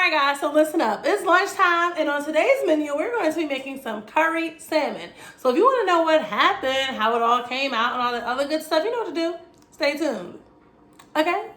Alright guys, so listen up. It's lunchtime and on today's menu we're going to be making some curried salmon. So if you want to know what happened, how it all came out and all that other good stuff, you know what to do. Stay tuned. Okay?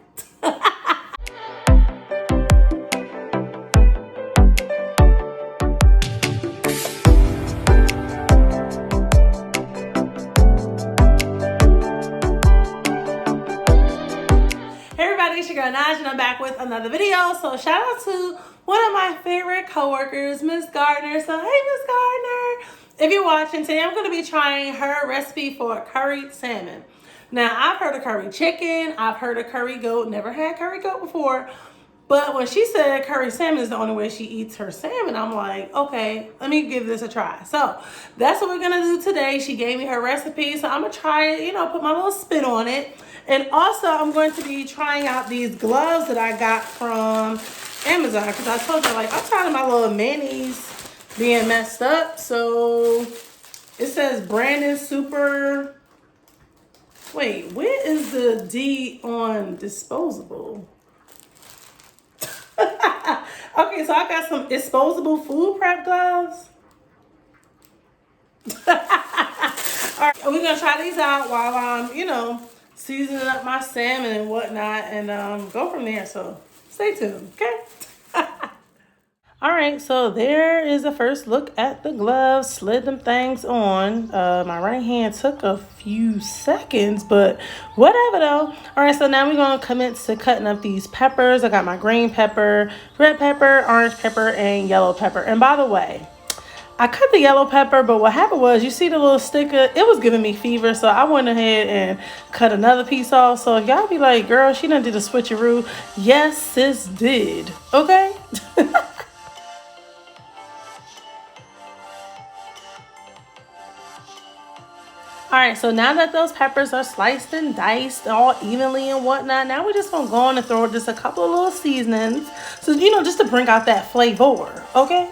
It's your girl Naj and I'm back with another video. So shout out to one of my favorite co-workers, Miss Gardner. So hey Miss Gardner, if you're watching today, I'm going to be trying her recipe for curried salmon. Now I've heard of curry chicken, I've heard of curry goat, never had curry goat before. But when she said curry salmon is the only way she eats her salmon, I'm like, okay, let me give this a try. So that's what we're gonna do today. She gave me her recipe, so I'm gonna try it, put my little spin on it. And also I'm going to be trying out these gloves that I got from Amazon because I told you, like, I'm tired of my little manis being messed up. So it says Brandon Super. Wait, where is the D on disposable? Okay, so I got some disposable food prep gloves. All right, we're gonna try these out while I'm, seasoning up my salmon and whatnot, and go from there. So stay tuned, okay? All right, so there is a first look at the gloves. Slid them things on. My right hand took a few seconds, but whatever though. All right, so now we're gonna commence to cutting up these peppers. I got my green pepper, red pepper, orange pepper, and yellow pepper. And by the way, I cut the yellow pepper, but what happened was, you see the little sticker? It was giving me fever, so I went ahead and cut another piece off. So y'all be like, girl, she done did a switcheroo. Yes, sis did, okay? All right, so now that those peppers are sliced and diced all evenly and whatnot, now we're just gonna go on and throw just a couple of little seasonings. So, just to bring out that flavor, okay?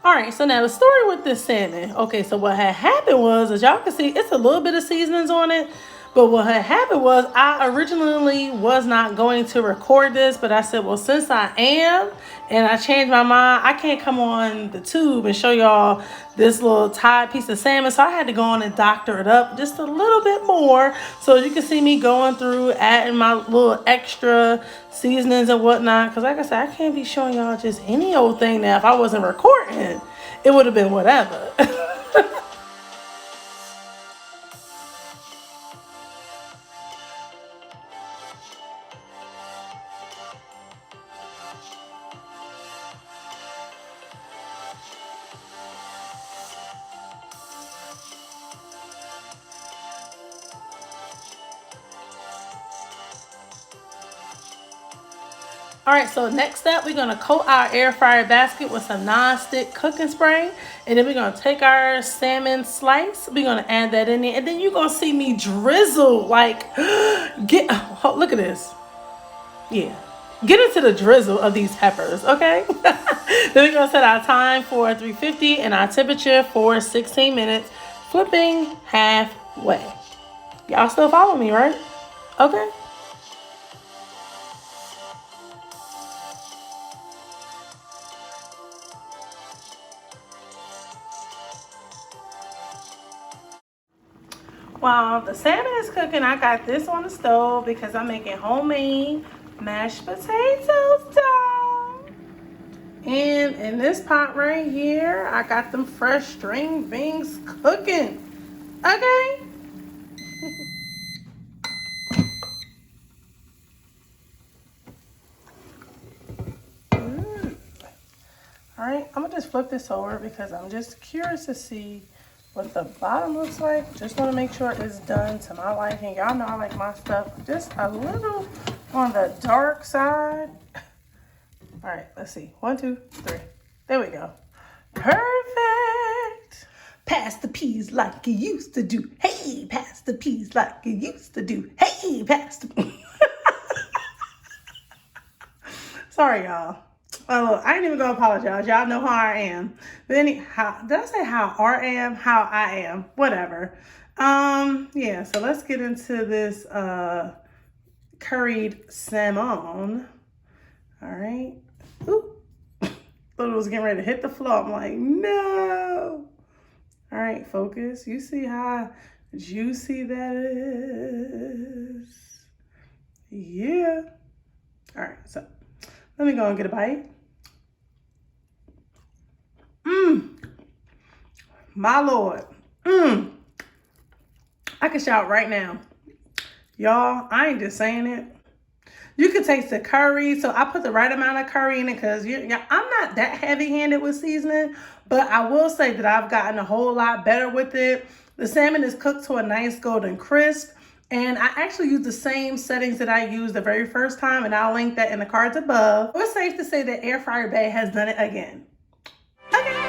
All right, so now the story with this salmon. Okay, so what had happened was, as y'all can see, it's a little bit of seasonings on it. But what had happened was, I originally was not going to record this, but I said, well, since I am, and I changed my mind, I can't come on the tube and show y'all this little tied piece of salmon. So I had to go on and doctor it up just a little bit more. So you can see me going through, adding my little extra seasonings and whatnot. Because like I said, I can't be showing y'all just any old thing now. If I wasn't recording, it would have been whatever. All right, so next up, we're gonna coat our air fryer basket with some non-stick cooking spray. And then we're gonna take our salmon slice, we're gonna add that in there. And then you're gonna see me drizzle, like, look at this. Yeah, get into the drizzle of these peppers, okay? Then we're gonna set our time for 350 and our temperature for 16 minutes, flipping halfway. Y'all still follow me, right? Okay. While the salmon is cooking, I got this on the stove because I'm making homemade mashed potatoes, y'all. And in this pot right here, I got them fresh string beans cooking. Okay? All right, I'm gonna just flip this over because I'm just curious to see what the bottom looks like. Just want to make sure it's done to my liking. Y'all know I like my stuff just a little on the dark side. All right, let's see. 1, 2, 3. There we go. Perfect. Pass the peas like you used to do. Hey, pass the peas like you used to do. Hey, pass the... Sorry, y'all. Oh, I ain't even gonna apologize. Y'all know how I am. But anyhow, did I say how I am? How I am. Whatever. Yeah, so let's get into this curried salmon. All right. Ooh. Thought it was getting ready to hit the floor. I'm like, no. All right, focus. You see how juicy that is? Yeah. All right, so let me go and get a bite. My Lord. I can shout right now. Y'all, I ain't just saying it. You can taste the curry. So I put the right amount of curry in it because I'm not that heavy-handed with seasoning, but I will say that I've gotten a whole lot better with it. The salmon is cooked to a nice golden crisp, and I actually use the same settings that I used the very first time, and I'll link that in the cards above. It's safe to say that Air Fryer Bae has done it again. Okay.